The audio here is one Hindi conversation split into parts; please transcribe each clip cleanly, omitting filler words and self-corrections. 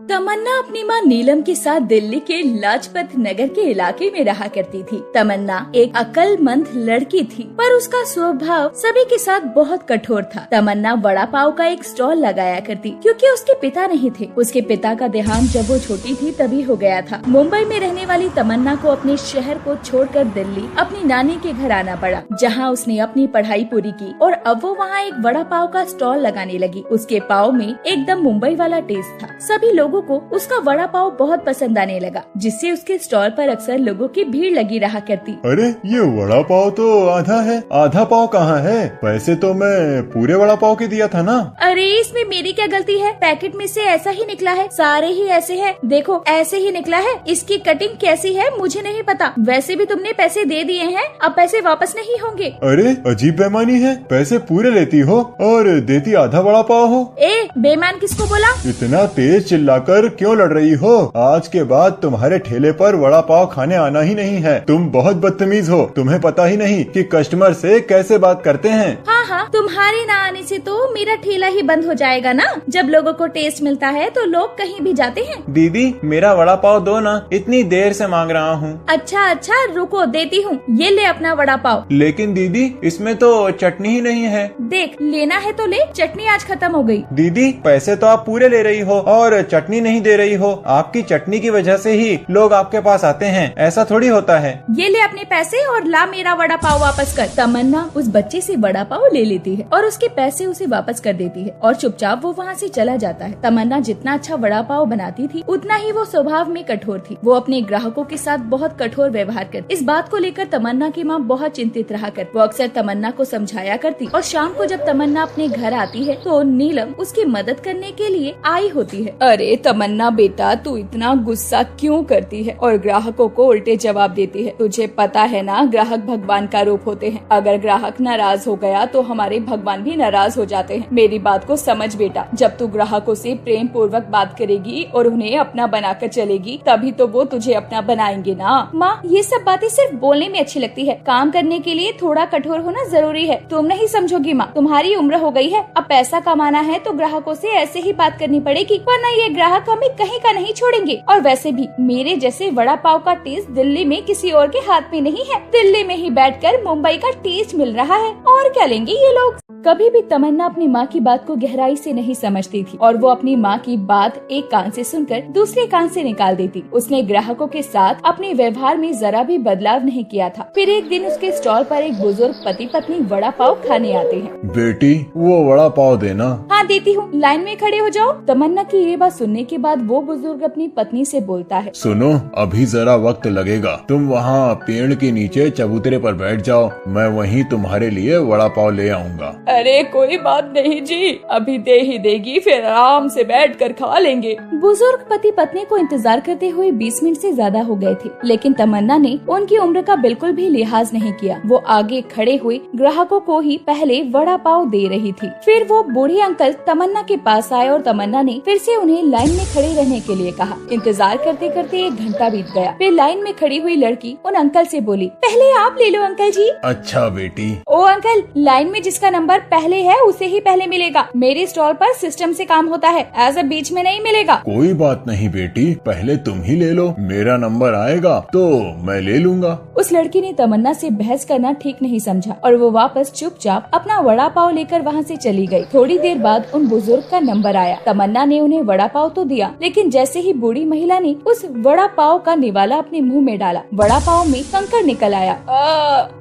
तमन्ना अपनी माँ नीलम के साथ दिल्ली के लाजपत नगर के इलाके में रहा करती थी। तमन्ना एक अक्लमंद लड़की थी, पर उसका स्वभाव सभी के साथ बहुत कठोर था। तमन्ना वड़ा पाव का एक स्टॉल लगाया करती, क्योंकि उसके पिता नहीं थे। उसके पिता का देहांत जब वो छोटी थी तभी हो गया था। मुंबई में रहने वाली तमन्ना को अपने शहर को छोड़कर दिल्ली अपनी नानी के घर आना पड़ा, जहाँ उसने अपनी पढ़ाई पूरी की और अब वो वहाँ एक वड़ा पाव का स्टॉल लगाने लगी। उसके पाव में एकदम मुंबई वाला टेस्ट था। सभी लोगों को उसका वड़ा पाव बहुत पसंद आने लगा, जिससे उसके स्टॉल पर अक्सर लोगों की भीड़ लगी रहा करती। अरे ये वड़ा पाव तो आधा है, आधा पाव कहाँ है? पैसे तो मैं पूरे वड़ा पाव के दिया था ना। अरे इसमें मेरी क्या गलती है? पैकेट में से ऐसा ही निकला है, सारे ही ऐसे हैं। देखो ऐसे ही निकला है। इसकी कटिंग कैसी है मुझे नहीं पता। वैसे भी तुमने पैसे दे दिए हैं, अब पैसे वापस नहीं होंगे। अरे अजीब बेईमानी है, पैसे पूरे लेती हो और देती आधा वड़ा पाव हो। ए बेईमान किसको बोला? इतना तेज चिल्लाकर क्यों लड़ रही हो? आज के बाद तुम्हारे ठेले पर वड़ा पाव खाने आना ही नहीं है। तुम बहुत बदतमीज हो। तुम्हें पता ही नहीं कि कस्टमर से कैसे बात करते हैं। हाँ, तुम्हारे ना आने से तो मेरा ठेला ही बंद हो जाएगा ना। जब लोगों को टेस्ट मिलता है तो लोग कहीं भी जाते हैं। दीदी मेरा वड़ा पाव दो ना, इतनी देर से मांग रहा हूँ। अच्छा रुको देती हूँ। ये ले अपना वड़ा पाव। लेकिन दीदी इसमें तो चटनी ही नहीं है। देख लेना है तो ले, चटनी आज खत्म हो गई। दीदी पैसे तो आप पूरे ले रही हो और चटनी नहीं दे रही हो। आपकी चटनी की वजह से ही लोग आपके पास आते हैं, ऐसा थोड़ी होता है। ये ले अपने पैसे और ला मेरा वड़ा पाव वापस कर। तमन्ना उस बच्चे से वड़ा पाव ले लेती है और उसके पैसे उसे वापस कर देती है और चुपचाप वो वहाँ से चला जाता है। तमन्ना जितना अच्छा वड़ा पाव बनाती थी उतना ही वो स्वभाव में कठोर थी। वो अपने ग्राहकों के साथ बहुत कठोर व्यवहार करती। इस बात को लेकर तमन्ना की माँ बहुत चिंतित रहा करती। वो अक्सर तमन्ना को समझाया करती और शाम को जब तमन्ना अपने घर आती है तो नीलम उसकी मदद करने के लिए आई होती है। अरे तमन्ना बेटा, तू इतना गुस्सा क्यों करती है और ग्राहकों को उल्टे जवाब देती है? तुझे पता है ना, ग्राहक भगवान का रूप होते हैं। अगर ग्राहक नाराज हो गया तो हमारे भगवान भी नाराज हो जाते हैं। मेरी बात को समझ बेटा। जब तू ग्राहकों से प्रेम पूर्वक बात करेगी और उन्हें अपना बनाकर चलेगी, तभी तो वो तुझे अपना बनाएंगे ना। माँ, ये सब बातें सिर्फ बोलने में अच्छी लगती है, काम करने के लिए थोड़ा कठोर होना जरूरी है। तुम नहीं समझोगी माँ, तुम्हारी उम्र हो गई है, अब पैसा कमाना है तो ग्राहकों से ऐसे ही बात करनी पड़ेगी, वरना ये ग्राहक हमें कहीं का नहीं छोड़ेंगे। और वैसे भी मेरे जैसे वड़ा पाव का टेस्ट दिल्ली में किसी और के हाथ में नहीं है। दिल्ली में ही बैठकर मुंबई का टेस्ट मिल रहा है, और क्या लेंगे ये लोग। कभी भी तमन्ना अपनी माँ की बात को गहराई से नहीं समझती थी और वो अपनी माँ की बात एक कान से सुनकर दूसरे कान से निकाल देती। उसने ग्राहकों के साथ अपने व्यवहार में जरा भी बदलाव नहीं किया था। फिर एक दिन उसके स्टॉल पर एक बुजुर्ग पति पत्नी वड़ा पाव खाने आते हैं। बेटी वो वड़ा पाव देना। हाँ देती हूँ, लाइन में खड़े हो जाओ। तमन्ना की ये बात सुनने के बाद वो बुजुर्ग अपनी पत्नी से बोलता है, सुनो अभी जरा वक्त लगेगा। तुम वहाँ पेड़ के नीचे चबूतरे पर बैठ जाओ, मैं वहीं तुम्हारे लिए वड़ा पाव ले आऊँगा। अरे कोई बात नहीं जी, अभी दे ही देगी, फिर आराम से बैठकर खा लेंगे। बुजुर्ग पति पत्नी को इंतजार करते हुए 20 मिनट से ज्यादा हो गए थे, लेकिन तमन्ना ने उनकी उम्र का बिल्कुल भी लिहाज नहीं किया। वो आगे खड़े हुए ग्राहकों को ही पहले वड़ा पाव दे रही थी। फिर वो बूढ़े अंकल तमन्ना के पास आए और तमन्ना ने फिर से उन्हें लाइन में खड़े रहने के लिए कहा। इंतजार करते करते 1 घंटा बीत गया। फिर लाइन में खड़ी हुई लड़की उन अंकल से बोली, पहले आप ले लो अंकल जी। अच्छा बेटी। ओ अंकल, लाइन में जिसका नंबर पहले है उसे ही पहले मिलेगा। मेरे स्टॉल पर सिस्टम से काम होता है, ऐसा बीच में नहीं मिलेगा। कोई बात नहीं बेटी, पहले तुम ही ले लो, मेरा नंबर आएगा तो मैं ले लूंगा। उस लड़की ने तमन्ना से बहस करना ठीक नहीं समझा और वो वापस चुपचाप अपना वड़ा पाव लेकर वहाँ से चली गई। थोड़ी देर बाद उन बुजुर्ग का नंबर आया। तमन्ना ने उन्हें वड़ा पाव तो दिया, लेकिन जैसे ही बूढ़ी महिला ने उस वड़ा पाव का निवाला अपने मुंह में डाला, वड़ा पाव में कंकड़ निकल आया।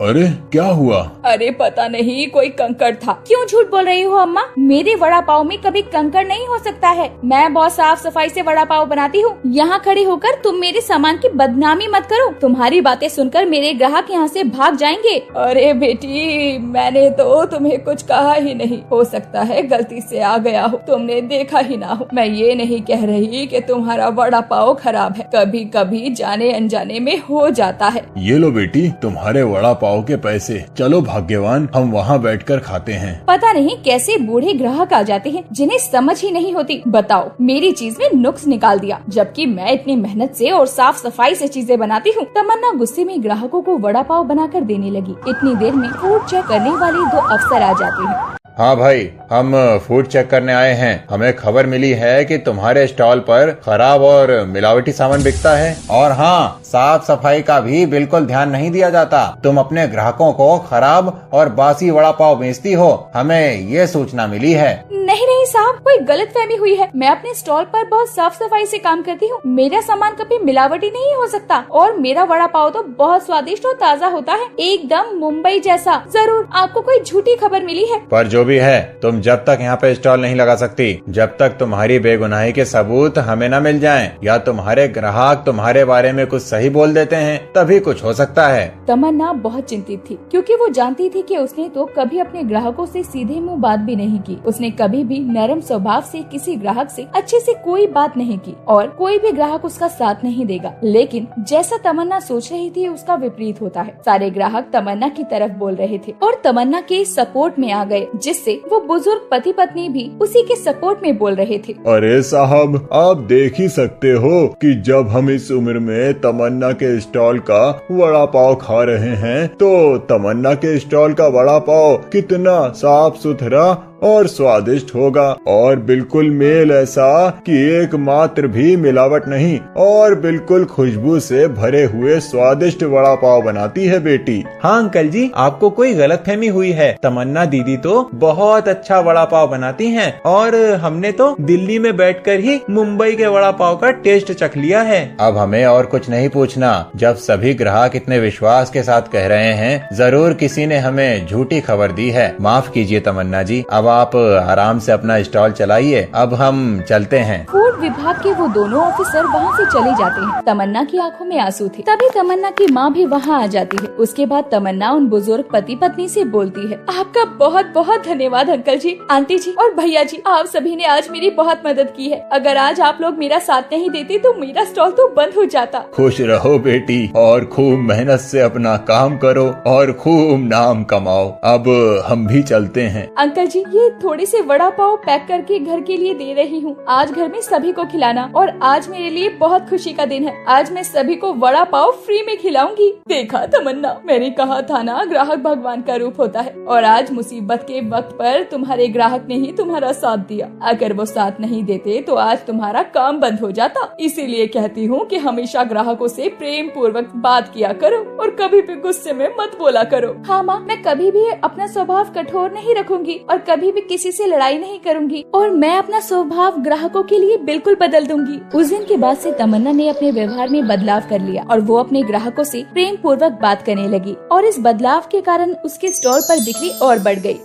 अरे क्या हुआ? अरे पता नहीं, कोई कंकड़ था। क्यों झूठ बोल रही हो अम्मा? मेरे वड़ा पाव में कभी कंकड़ नहीं हो सकता है। मैं बहुत साफ सफाई से वड़ा पाव बनाती हूँ। यहाँ खड़े होकर तुम मेरे सामान की बदनामी मत करो। तुम्हारी बातें सुनकर मेरे ग्राहक यहाँ से भाग जाएंगे। अरे बेटी, मैंने तो तुम्हें कुछ कहा ही नहीं। हो सकता है गलती से आ गया हो, तुमने देखा ही ना हो। मैं ये नहीं कह रही कि तुम्हारा वड़ा पाव खराब है, कभी कभी जाने अनजाने में हो जाता है। ये लो बेटी तुम्हारे वड़ा पाव के पैसे। चलो भाग्यवान, हम वहाँ बैठकर खाते हैं। पता नहीं कैसे बूढ़े ग्राहक आ जाते हैं जिन्हें समझ ही नहीं होती। बताओ, मेरी चीज में नुक्स निकाल दिया, जबकि मैं इतनी मेहनत से और साफ सफाई से चीजें बनाती हूँ। तमन्ना गुस्से में ग्राहकों को वड़ा पाव बनाकर देने लगी। इतनी देर में फूड चेक करने वाले 2 अफसर आ जाते हैं। हाँ भाई, हम फूड चेक करने आए हैं। हमें खबर मिली है कि तुम्हारे स्टॉल पर खराब और मिलावटी सामान बिकता है, और हाँ, साफ सफाई का भी बिल्कुल ध्यान नहीं दिया जाता। तुम अपने ग्राहकों को खराब और बासी वड़ा पाव बेचती हो, हमें ये सूचना मिली है। नहीं नहीं साहब, कोई गलतफहमी हुई है। मैं अपने स्टॉल पर बहुत साफ सफाई से काम करती हूँ। मेरा सामान कभी मिलावटी नहीं हो सकता, और मेरा वड़ा पाव तो बहुत स्वादिष्ट और ताज़ा होता है, एकदम मुंबई जैसा। जरूर आपको कोई झूठी खबर मिली है। पर जो भी है, तुम जब तक यहाँ पे स्टॉल नहीं लगा सकती, जब तक तुम्हारी बेगुनाही के सबूत हमें न मिल जाएं, या तुम्हारे ग्राहक तुम्हारे बारे में कुछ सही बोल देते हैं, तभी कुछ हो सकता है। तमन्ना बहुत चिंतित थी, क्योंकि वो जानती थी कि उसने तो कभी अपने ग्राहकों से सीधे मुंह बात भी नहीं की। उसने कभी भी नरम स्वभाव से किसी ग्राहक से अच्छे से कोई बात नहीं की, और कोई भी ग्राहक उसका साथ नहीं देगा। लेकिन जैसा तमन्ना सोच रही थी, उसका विपरीत होता है। सारे ग्राहक तमन्ना की तरफ बोल रहे थे और तमन्ना के सपोर्ट में आ गए, जिससे वो बुजुर्ग पति पत्नी भी उसी के सपोर्ट में बोल रहे थे। अरे साहब, आप देख ही सकते हो कि जब हम इस उम्र में तमन्ना के स्टॉल का वड़ा पाव खा रहे हैं, तो तमन्ना के स्टॉल का वड़ा पाव कितना साफ सुथरा और स्वादिष्ट होगा, और बिल्कुल मेल ऐसा कि एक मात्र भी मिलावट नहीं, और बिल्कुल खुशबू से भरे हुए स्वादिष्ट वड़ा पाव बनाती है बेटी। हाँ अंकल जी, आपको कोई गलतफहमी हुई है। तमन्ना दीदी तो बहुत अच्छा वड़ा पाव बनाती हैं, और हमने तो दिल्ली में बैठकर ही मुंबई के वड़ा पाव का टेस्ट चख लिया है। अब हमें और कुछ नहीं पूछना। जब सभी ग्राहक इतने विश्वास के साथ कह रहे हैं, जरूर किसी ने हमें झूठी खबर दी है। माफ कीजिए तमन्ना जी, अब आप आराम से अपना स्टॉल चलाइए। अब हम चलते हैं। फूड विभाग के वो दोनों ऑफिसर वहाँ से चले जाते हैं। तमन्ना की आंखों में आंसू थे। तभी तमन्ना की माँ भी वहाँ आ जाती है। उसके बाद तमन्ना उन बुजुर्ग पति पत्नी से बोलती है, आपका बहुत बहुत धन्यवाद अंकल जी, आंटी जी और भैया जी। आप सभी ने आज मेरी बहुत मदद की है। अगर आज आप लोग मेरा साथ नहीं देते तो मेरा स्टॉल तो बंद हो जाता। खुश रहो बेटी, और खूब मेहनत से अपना काम करो और खूब नाम कमाओ। अब हम भी चलते हैं। अंकल जी, ये थोड़े से वड़ा पाव पैक करके घर के लिए दे रही हूँ। आज घर में सभी को खिलाना, और आज मेरे लिए बहुत खुशी का दिन है। आज मैं सभी को वड़ा पाव फ्री में खिलाऊंगी। देखा तमन्ना, मैंने कहा था ना, ग्राहक भगवान का रूप होता है। और आज मुसीबत के वक्त पर तुम्हारे ग्राहक ने ही तुम्हारा साथ दिया। अगर वो साथ नहीं देते तो आज तुम्हारा काम बंद हो जाता। इसीलिए कहती हूँ कि हमेशा ग्राहकों से प्रेम पूर्वक बात किया करो, और कभी भी गुस्से में मत बोला करो। हाँ माँ, मैं कभी भी अपना स्वभाव कठोर नहीं रखूंगी, और कभी भी किसी से लड़ाई नहीं करूंगी, और मैं अपना स्वभाव ग्राहकों के लिए बिल्कुल बदल दूंगी। उस दिन के बाद से तमन्ना ने अपने व्यवहार में बदलाव कर लिया, और वो अपने ग्राहकों से प्रेम पूर्वक बात करने लगी, और इस बदलाव के कारण उसके स्टॉल पर बिक्री और बढ़ गई।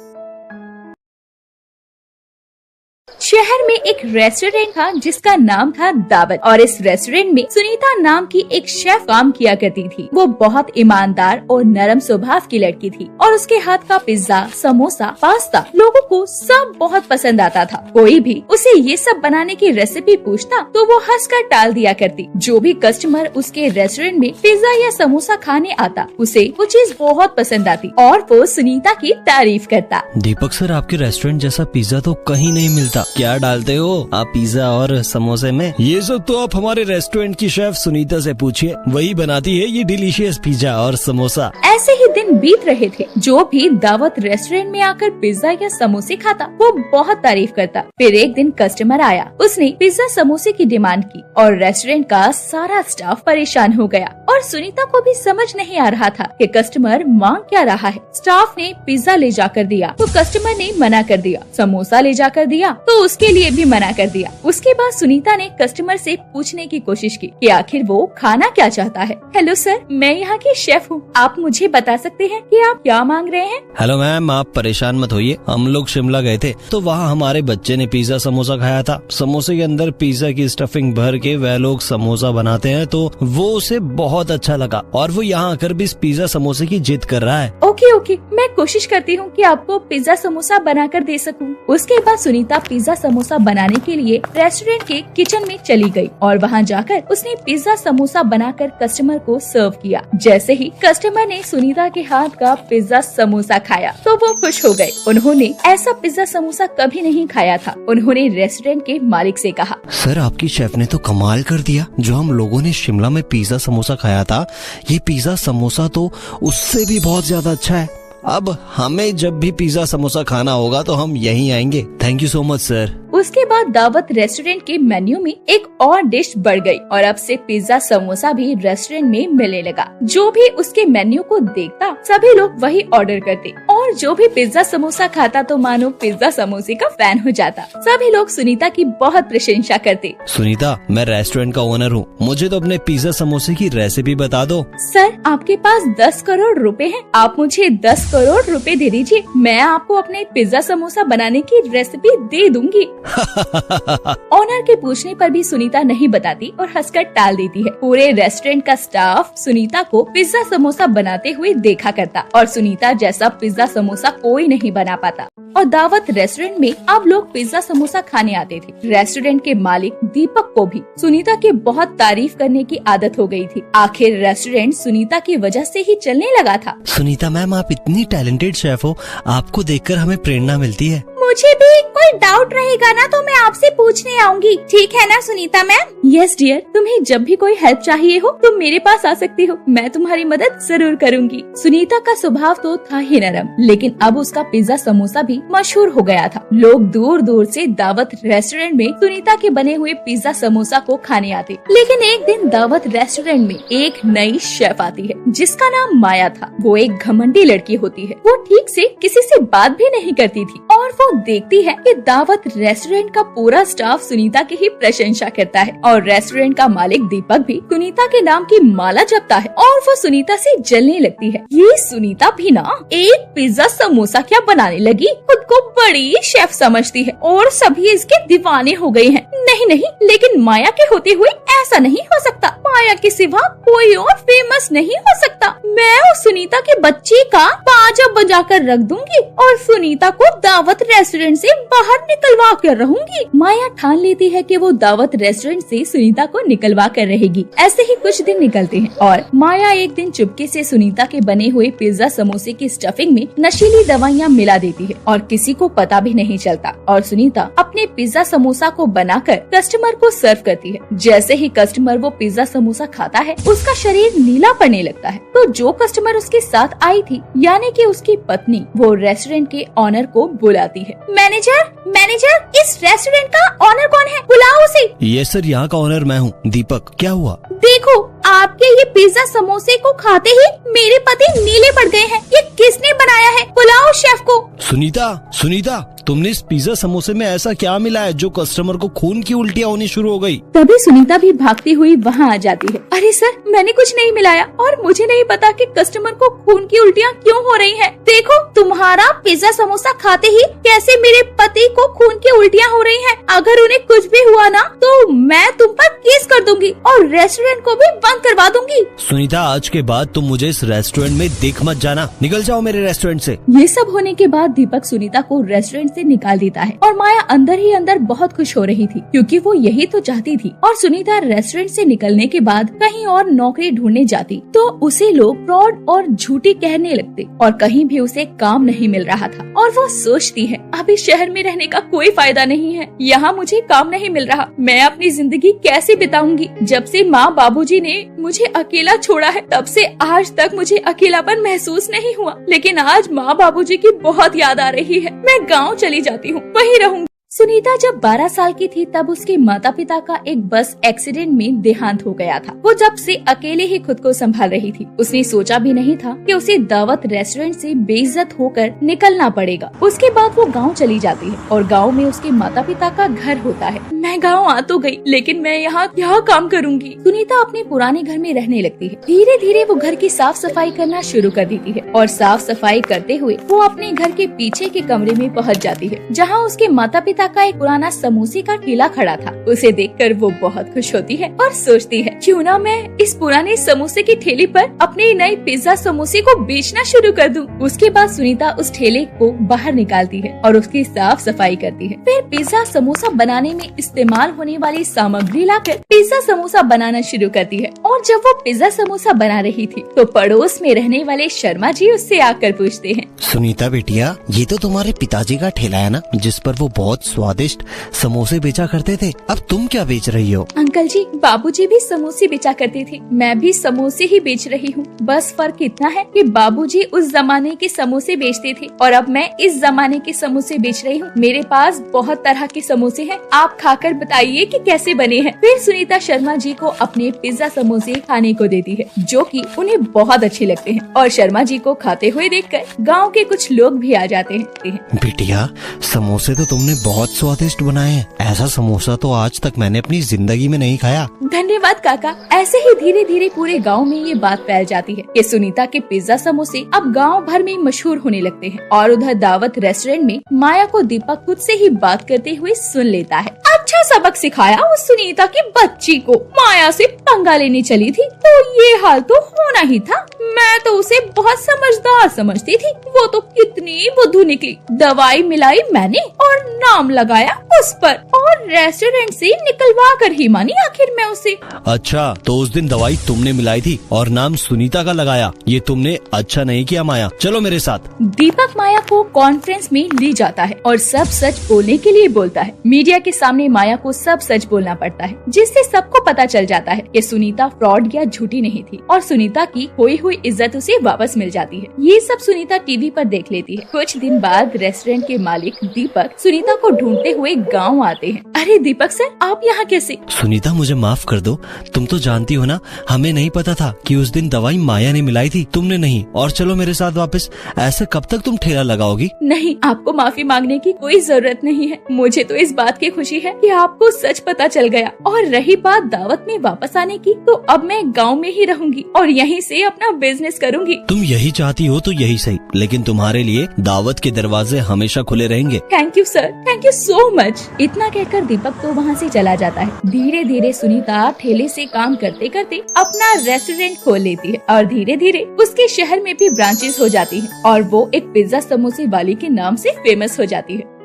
शहर में एक रेस्टोरेंट था जिसका नाम था दावत, और इस रेस्टोरेंट में सुनीता नाम की एक शेफ काम किया करती थी। वो बहुत ईमानदार और नरम स्वभाव की लड़की थी, और उसके हाथ का पिज्जा, समोसा, पास्ता लोगों को सब बहुत पसंद आता था। कोई भी उसे ये सब बनाने की रेसिपी पूछता तो वो हंसकर टाल दिया करती। जो भी कस्टमर उसके रेस्टोरेंट में पिज्जा या समोसा खाने आता, उसे वो चीज बहुत पसंद आती, और वो सुनीता की तारीफ करता। दीपक सर, आपके रेस्टोरेंट जैसा पिज्जा तो कहीं नहीं मिलता। क्या डालते हो आप पिज्जा और समोसे में? ये सब तो आप हमारे रेस्टोरेंट की शेफ सुनीता से पूछिए, वही बनाती है ये डिलीशियस पिज्जा और समोसा। ऐसे ही दिन बीत रहे थे। जो भी दावत रेस्टोरेंट में आकर पिज्जा या समोसे खाता, वो बहुत तारीफ करता। फिर एक दिन कस्टमर आया, उसने पिज्जा समोसे की डिमांड की, और रेस्टोरेंट का सारा स्टाफ परेशान हो गया, और सुनीता को भी समझ नहीं आ रहा था कि कस्टमर मांग क्या रहा है। स्टाफ ने पिज्जा ले जाकर दिया तो कस्टमर ने मना कर दिया, समोसा ले जाकर दिया तो उसके लिए भी मना कर दिया। उसके बाद सुनीता ने कस्टमर से पूछने की कोशिश की कि आखिर वो खाना क्या चाहता है। हेलो सर, मैं यहाँ की शेफ हूँ, आप मुझे बता सकते हैं कि आप क्या मांग रहे हैं? हेलो मैम, आप परेशान मत होइए। हम लोग शिमला गए थे तो वहाँ हमारे बच्चे ने पिज्जा समोसा खाया था। समोसे के अंदर पिज्जा की स्टफिंग भर के वह लोग समोसा बनाते हैं, तो वो उसे बहुत अच्छा लगा, और वो यहाँ आकर भी इस पिज्जा समोसे की जिद कर रहा है। ओके, मैं कोशिश करती हूँ कि आपको पिज्जा समोसा बनाकर दे सकूँ। उसके बाद सुनीता पिज्जा समोसा बनाने के लिए रेस्टोरेंट के किचन में चली गई, और वहाँ जाकर उसने पिज्जा समोसा बनाकर कस्टमर को सर्व किया। जैसे ही कस्टमर ने सुनीता के हाथ का पिज्जा समोसा खाया तो वो खुश हो गए। उन्होंने ऐसा पिज्जा समोसा कभी नहीं खाया था। उन्होंने रेस्टोरेंट के मालिक से कहा, सर आपकी शेफ ने तो कमाल कर दिया। जो हम लोगों ने शिमला में पिज्जा समोसा खाया था, ये पिज्जा समोसा तो उससे भी बहुत ज्यादा अच्छा है। अब हमें जब भी पिज्जा समोसा खाना होगा तो हम यहीं आएंगे। Thank you so much sir. उसके बाद दावत रेस्टोरेंट के मेन्यू में एक और डिश बढ़ गई और अब से पिज्जा समोसा भी रेस्टोरेंट में मिलने लगा। जो भी उसके मेन्यू को देखता सभी लोग वही ऑर्डर करते और जो भी पिज्जा समोसा खाता तो मानो पिज्जा समोसे का फैन हो जाता। सभी लोग सुनीता की बहुत प्रशंसा करते। सुनीता, मैं रेस्टोरेंट का ओनर हूँ, मुझे तो अपने पिज्जा समोसे की रेसिपी बता दो। सर, आपके पास 10 करोड़ रुपए हैं, आप मुझे 10 करोड़ रुपए दे दीजिए, मैं आपको अपने पिज्जा समोसा बनाने की रेसिपी दे दूंगी। ऑनर के पूछने पर भी सुनीता नहीं बताती और हंसकर टाल देती है। पूरे रेस्टोरेंट का स्टाफ सुनीता को पिज्जा समोसा बनाते हुए देखा करता और सुनीता जैसा पिज्जा समोसा कोई नहीं बना पाता। और दावत रेस्टोरेंट में अब लोग पिज्जा समोसा खाने आते थे। रेस्टोरेंट के मालिक दीपक को भी सुनीता की बहुत तारीफ करने की आदत हो गई थी। आखिर रेस्टोरेंट सुनीता की वजह से ही चलने लगा था। सुनीता मैम, आप इतनी टैलेंटेड शेफ हो, आपको देखकर हमें प्रेरणा मिलती है। मुझे भी कोई डाउट रहेगा ना तो मैं आपसे पूछने आऊंगी, ठीक है ना सुनीता मैम? यस डियर, तुम्हें जब भी कोई हेल्प चाहिए हो तुम मेरे पास आ सकती हो, मैं तुम्हारी मदद जरूर करूंगी। सुनीता का स्वभाव तो था ही नरम, लेकिन अब उसका पिज्जा समोसा भी मशहूर हो गया था। लोग दूर दूर से दावत रेस्टोरेंट में सुनीता के बने हुए पिज्जा समोसा को खाने आते। लेकिन एक दिन दावत रेस्टोरेंट में एक नई शेफ आती है जिसका नाम माया था। वो एक घमंडी लड़की होती है। वो ठीक से किसी से बात भी नहीं करती थी और वो देखती है कि दावत रेस्टोरेंट का पूरा स्टाफ सुनीता की ही प्रशंसा करता है और रेस्टोरेंट का मालिक दीपक भी सुनीता के नाम की माला जपता है और वो सुनीता से जलने लगती है। ये सुनीता भी ना एक पिज्जा समोसा क्या बनाने लगी, खुद को बड़ी शेफ समझती है और सभी इसके दीवाने हो गए हैं। नहीं, लेकिन माया के होते हुए ऐसा नहीं हो सकता। माया के सिवा कोई और फेमस नहीं हो सकता। मैं उस सुनीता के बच्चे का बाजा बजाकर रख दूंगी और सुनीता को दावत रेस्टोरेंट से बाहर निकलवा कर रहूंगी। माया ठान लेती है कि वो दावत रेस्टोरेंट से सुनीता को निकलवा कर रहेगी। ऐसे ही कुछ दिन निकलते हैं और माया एक दिन चुपके से सुनीता के बने हुए पिज्जा समोसे की स्टफिंग में नशीली दवाइयाँ मिला देती है और किसी को पता भी नहीं चलता और सुनीता अपने पिज्जा समोसा को बनाकर कस्टमर को सर्व करती है। जैसे ही कस्टमर वो पिज्जा समोसा खाता है उसका शरीर नीला पड़ने लगता है। तो जो कस्टमर उसके साथ आई थी यानी कि उसकी पत्नी, वो रेस्टोरेंट के ऑनर को बुलाती है। मैनेजर, इस रेस्टोरेंट का ऑनर कौन है? बुलाओ उसे। ये सर, यहाँ का ऑनर मैं हूँ। दीपक, क्या हुआ? देखो, आपके ये पिज्जा समोसे को खाते ही मेरे पति नीले पड़ गए हैं। ये किसने बनाया है? बुलाओ शेफ को। सुनीता, तुमने इस पिज्जा समोसे में ऐसा क्या मिला है जो कस्टमर को खून की उल्टियाँ होनी शुरू हो गई? तभी सुनीता भी भागती हुई वहाँ आ जाती है। अरे सर, मैंने कुछ नहीं मिलाया और मुझे नहीं पता कि कस्टमर को खून की उल्टियाँ क्यों हो रही हैं। देखो, तुम्हारा पिज्जा समोसा खाते ही कैसे मेरे पति को खून की उल्टियाँ हो रही हैं। अगर उन्हें कुछ भी हुआ ना तो मैं तुम पर केस कर दूंगी और रेस्टोरेंट को भी बंद करवा दूंगी। सुनीता, आज के बाद तुम मुझे इस रेस्टोरेंट में देख मत जाना, निकल जाओ मेरे रेस्टोरेंट से। ये सब होने के बाद दीपक सुनीता को रेस्टोरेंट से निकाल देता है और माया अंदर ही अंदर बहुत खुश हो रही थी क्योंकि वो यही तो चाहती थी। और सुनीता रेस्टोरेंट से निकलने के बाद कहीं और नौकरी ढूंढने जाती तो उसे लोग फ्रॉड और झूठी कहने लगते और कहीं भी उसे काम नहीं मिल रहा था। और वो सोचती है, अभी शहर में रहने का कोई फायदा नहीं है, यहाँ मुझे काम नहीं मिल रहा, मैं अपनी जिंदगी कैसे बिताऊंगी। जब से माँ बाबूजी ने मुझे अकेला छोड़ा है तब से आज तक मुझे अकेलापन महसूस नहीं हुआ। लेकिन आज माँ बाबूजी की बहुत याद आ रही है। मैं गाँव चली जाती हूँ, वहीं रहूंगी। सुनीता जब 12 साल की थी तब उसके माता पिता का एक बस एक्सीडेंट में देहांत हो गया था। वो जब से अकेले ही खुद को संभाल रही थी। उसने सोचा भी नहीं था कि उसे दावत रेस्टोरेंट से बेइज्जत होकर निकलना पड़ेगा। उसके बाद वो गांव चली जाती है और गांव में उसके माता पिता का घर होता है। मैं गांव आ तो गई लेकिन मैं यहाँ काम करूँगी। सुनीता अपने पुराने घर में रहने लगती है। धीरे धीरे वो घर की साफ सफाई करना शुरू कर देती है और साफ सफाई करते हुए वो अपने घर के पीछे के कमरे में पहुँच जाती है जहाँ उसके माता पिता का एक पुराना समोसे का ठेला खड़ा था। उसे देखकर वो बहुत खुश होती है और सोचती है, क्यों ना मैं इस पुराने समोसे की ठेले पर अपने नए पिज्जा समोसे को बेचना शुरू कर दूं। उसके बाद सुनीता उस ठेले को बाहर निकालती है और उसकी साफ सफाई करती है। फिर पिज्जा समोसा बनाने में इस्तेमाल होने वाली सामग्री लाकर पिज्जा समोसा बनाना शुरू करती है। और जब वो पिज्जा समोसा बना रही थी तो पड़ोस में रहने वाले शर्मा जी उससे आकर पूछते हैं, सुनीता बेटिया, ये तो तुम्हारे पिताजी का ठेला है ना जिस पर वो बहुत स्वादिष्ट समोसे बेचा करते थे, अब तुम क्या बेच रही हो? अंकल जी, बाबूजी भी समोसे बेचा करते थे, मैं भी समोसे ही बेच रही हूँ। बस फर्क इतना है कि बाबूजी उस जमाने के समोसे बेचते थे और अब मैं इस जमाने के समोसे बेच रही हूँ। मेरे पास बहुत तरह के समोसे हैं, आप खाकर बताइए कि कैसे बने हैं। फिर सुनीता शर्मा जी को अपने पिज्जा समोसे खाने को देती है, जो कि उन्हें बहुत अच्छे लगते हैं और शर्मा जी को खाते हुए देखकर गांव के कुछ लोग भी आ जाते हैं। बिटिया, समोसे तो तुमने बहुत स्वादिष्ट बनाए हैं, ऐसा समोसा तो आज तक मैंने अपनी जिंदगी में नहीं खाया। धन्यवाद काका। ऐसे ही धीरे धीरे पूरे गांव में ये बात फैल जाती है कि सुनीता के पिज्जा समोसे अब गांव भर में मशहूर होने लगते हैं। और उधर दावत रेस्टोरेंट में माया को दीपक खुद से ही बात करते हुए सुन लेता है। अच्छा सबक सिखाया उस सुनीता की बच्ची को, माया से पंगा लेने चली थी तो ये हाल तो होना ही था। मैं तो उसे बहुत समझदार समझती थी, वो तो कितनी बुद्धू निकली। दवाई मिलाई मैंने और नाम लगाया उस पर और रेस्टोरेंट से निकलवा कर ही मानी आखिर मैं उसे। अच्छा, तो उस दिन दवाई तुमने मिलाई थी और नाम सुनीता का लगाया, ये तुमने अच्छा नहीं किया माया, चलो मेरे साथ। दीपक माया को कॉन्फ्रेंस में ले जाता है और सब सच बोलने के लिए बोलता है। मीडिया के सामने माया को सब सच बोलना पड़ता है, जिससे सबको पता चल जाता है कि सुनीता फ्रॉड या झूठी नहीं थी और सुनीता की खोई हुई इज्जत उसे वापस मिल जाती है। ये सब सुनीता टीवी पर देख लेती है। कुछ दिन बाद रेस्टोरेंट के मालिक दीपक सुनीता को ढूंढते हुए गाँव आते हैं। अरे दीपक सर, आप यहाँ कैसे? सुनीता, मुझे माफ कर दो, तुम तो जानती हो ना, हमें नहीं पता था कि उस दिन दवाई माया ने मिलाई थी, तुमने नहीं। और चलो मेरे साथ वापस। ऐसे कब तक तुम ठेला लगाओगी? नहीं, आपको माफी मांगने की कोई जरूरत नहीं है। मुझे तो इस बात की खुशी है कि आपको सच पता चल गया। और रही बात दावत में वापस आने की, तो अब मैं गांव में ही रहूंगी और यहीं से अपना बिजनेस करूंगी। तुम यही चाहती हो तो यही सही, लेकिन तुम्हारे लिए दावत के दरवाजे हमेशा खुले रहेंगे। Thank you sir, thank you so much. इतना कहकर दीपक तो वहाँ से चला जाता है। धीरे धीरे सुनीता ठेले से काम करते करते अपना रेस्टोरेंट खोल लेती है और धीरे धीरे उसके शहर में भी ब्रांचेस हो जाती है और वो एक पिज्जा समोसे वाली के नाम से फेमस हो जाती है।